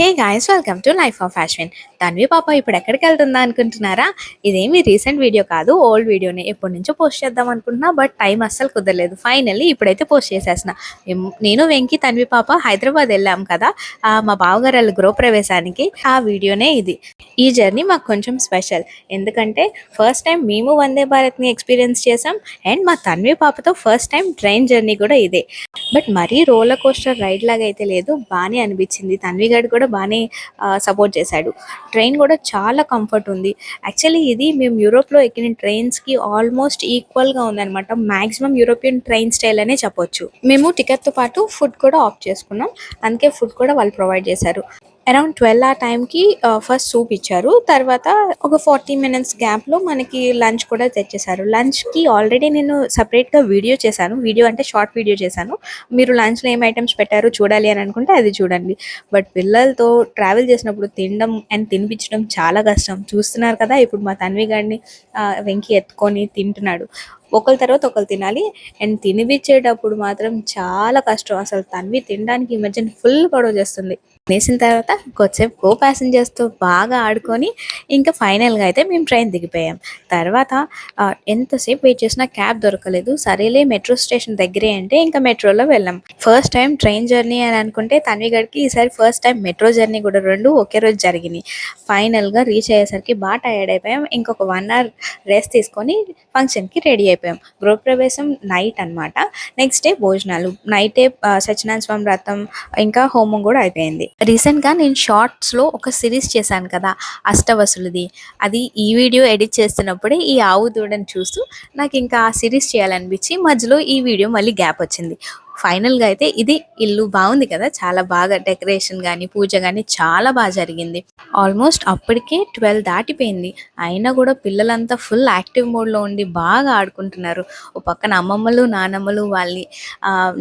Hey guys, welcome to life of fashion. Tanvi పాప ఇప్పుడు ఎక్కడికి వెళ్తుందా అనుకుంటున్నారా? ఇదేమి రీసెంట్ వీడియో కాదు, ఓల్డ్ వీడియోనే. ఎప్పటి నుంచో పోస్ట్ చేద్దాం అనుకుంటున్నా, బట్ టైం అస్సలు కుదరలేదు. ఫైనల్లీ ఇప్పుడైతే పోస్ట్ చేసేసిన. నేను వెంకి తన్వి పాప హైదరాబాద్ వెళ్ళాం కదా, మా బావగారు వాళ్ళ గృహప్రవేశానికి. ఆ వీడియోనే ఇది. ఈ జర్నీ మాకు కొంచెం స్పెషల్, ఎందుకంటే ఫస్ట్ టైం మేము వందే భారత్ని ఎక్స్పీరియన్స్ చేసాం. అండ్ మా తన్వి పాపతో ఫస్ట్ టైం ట్రైన్ జర్నీ కూడా ఇదే. బట్ మరీ రోలర్ కోస్టర్ రైడ్ లాగా అయితే లేదు, బాగానే అనిపించింది. తన్వి గడ్ కూడా బాగానే సపోర్ట్ చేశాడు. ట్రైన్ కూడా చాలా కంఫర్ట్ ఉంది. యాక్చువల్లీ ఇది మేము యూరోప్లో ఎక్కిన ట్రైన్స్కి ఆల్మోస్ట్ ఈక్వల్గా ఉందన్నమాట. మ్యాక్సిమం యూరోపియన్ ట్రైన్ స్టైల్ అనే చెప్పొచ్చు. మేము టికెట్తో పాటు ఫుడ్ కూడా ఆఫ్ చేసుకున్నాం, అందుకే ఫుడ్ కూడా వాళ్ళు ప్రొవైడ్ చేశారు. అరౌండ్ 12 ఆ టైంకి ఫస్ట్ సూప్ ఇచ్చారు, తర్వాత ఒక 40 మినిట్స్ గ్యాప్లో మనకి లంచ్ కూడా తెచ్చేసారు. లంచ్కి ఆల్రెడీ నేను సపరేట్గా వీడియో చేశాను. వీడియో అంటే షార్ట్ వీడియో చేశాను. మీరు లంచ్లో ఏం ఐటమ్స్ పెట్టారో చూడాలి అని అనుకుంటే అది చూడండి. బట్ పిల్లలతో ట్రావెల్ చేసినప్పుడు తినడం అండ్ తినిపించడం చాలా కష్టం. చూస్తున్నారు కదా, ఇప్పుడు మా తన్వి గారిని వెంకి ఎత్తుకొని తింటున్నాడు. ఒకరి తర్వాత ఒకరు తినాలి. అండ్ తినిపించేటప్పుడు మాత్రం చాలా కష్టం. అసలు తన్వి తినడానికి ఈ మధ్యన ఫుల్ గొడవ చేస్తుంది. వేసిన తర్వాత కొద్దిసేపు కో ప్యాసింజర్స్తో బాగా ఆడుకొని ఇంకా ఫైనల్గా అయితే మేము ట్రైన్ దిగిపోయాం. తర్వాత ఎంతసేపు వెయిట్ చేసినా క్యాబ్ దొరకలేదు. సరేలే మెట్రో స్టేషన్ దగ్గరే అంటే ఇంకా మెట్రోలో వెళ్ళాం. ఫస్ట్ టైం ట్రైన్ జర్నీ అని అనుకుంటే తన్విగడికి ఈసారి ఫస్ట్ టైం మెట్రో జర్నీ కూడా, రెండు ఒకే రోజు జరిగినాయి. ఫైనల్గా రీచ్ అయ్యేసరికి బాగా టైర్డ్ అయిపోయాం. ఇంకొక 1 అవర్ రెస్ట్ తీసుకొని ఫంక్షన్కి రెడీ అయిపోయాం. గృహప్రవేశం నైట్ అనమాట. నెక్స్ట్ డే భోజనాలు నైటే. సత్యనారాయణ స్వామి వ్రతం ఇంకా హోమం కూడా అయిపోయింది. రీసెంట్గా నేను షార్ట్స్లో ఒక సిరీస్ చేశాను కదా, అష్టవసులది. అది ఈ వీడియో ఎడిట్ చేస్తున్నప్పుడే ఈ ఆవు దూడని చూస్తూ నాకు ఇంకా ఆ సిరీస్ చేయాలనిపించి మధ్యలో ఈ వీడియో మళ్ళీ గ్యాప్ వచ్చింది. ఫైనల్గా అయితే ఇది ఇల్లు బాగుంది కదా, చాలా బాగా డెకరేషన్ కానీ పూజ కానీ చాలా బాగా జరిగింది. ఆల్మోస్ట్ అప్పటికే 12 దాటిపోయింది. అయినా కూడా పిల్లలంతా ఫుల్ యాక్టివ్ మోడ్లో ఉండి బాగా ఆడుకుంటున్నారు. ఓ పక్కన అమ్మమ్మలు నానమ్మలు వాళ్ళని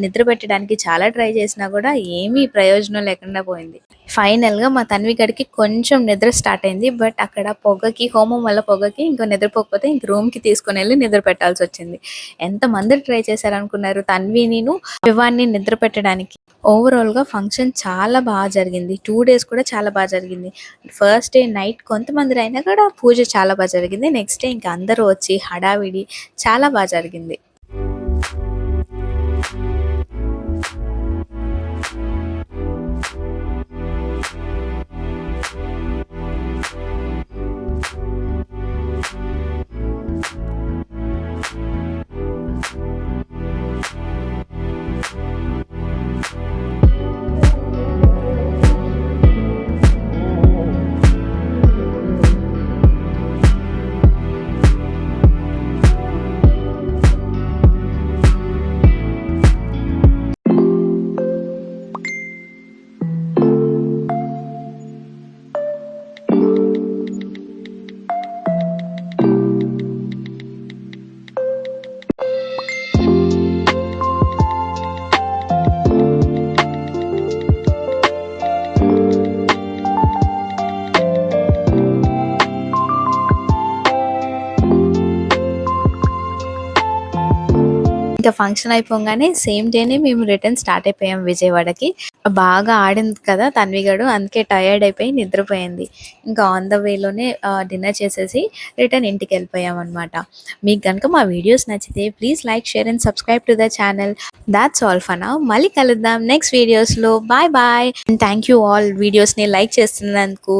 నిద్ర పెట్టడానికి చాలా ట్రై చేసినా కూడా ఏమీ ప్రయోజనం లేకుండా పోయింది. ఫైనల్గా మా తన్వి గడికి కొంచెం నిద్ర స్టార్ట్ అయింది. బట్ అక్కడ పొగకి, హోమం వల్ల పొగకి ఇంకా నిద్రపోకపోతే ఇంక రూమ్కి తీసుకొని వెళ్ళి నిద్ర పెట్టాల్సి వచ్చింది. ఎంతమంది ట్రై చేశారనుకున్నారు తన్వి నేను వివాన్ని నిద్ర పెట్టడానికి. ఓవరాల్గా ఫంక్షన్ చాలా బాగా జరిగింది. 2 డేస్ కూడా చాలా బాగా జరిగింది. ఫస్ట్ డే నైట్ కొంతమంది అయినా కూడా పూజ చాలా బాగా జరిగింది. నెక్స్ట్ డే ఇంకా అందరూ వచ్చి హడావిడి చాలా బాగా జరిగింది. ఇంకా ఫంక్షన్ అయిపోగానే సేమ్ డేనే మేము రిటర్న్ స్టార్ట్ అయిపోయాం విజయవాడకి. బాగా ఆడింది కదా తన్విగడు, అందుకే టయర్డ్ అయిపోయి నిద్రపోయింది. ఇంకా ఆన్ ద వేలోనే డిన్నర్ చేసేసి రిటర్న్ ఇంటికి వెళ్ళిపోయాం అనమాట. మీకు కనుక మా వీడియోస్ నచ్చితే please like, share and subscribe to the channel. That's all for now. మళ్ళీ కలుద్దాం నెక్స్ట్ వీడియోస్లో. Bye bye. Thank you all వీడియోస్ని లైక్ చేస్తున్నందుకు.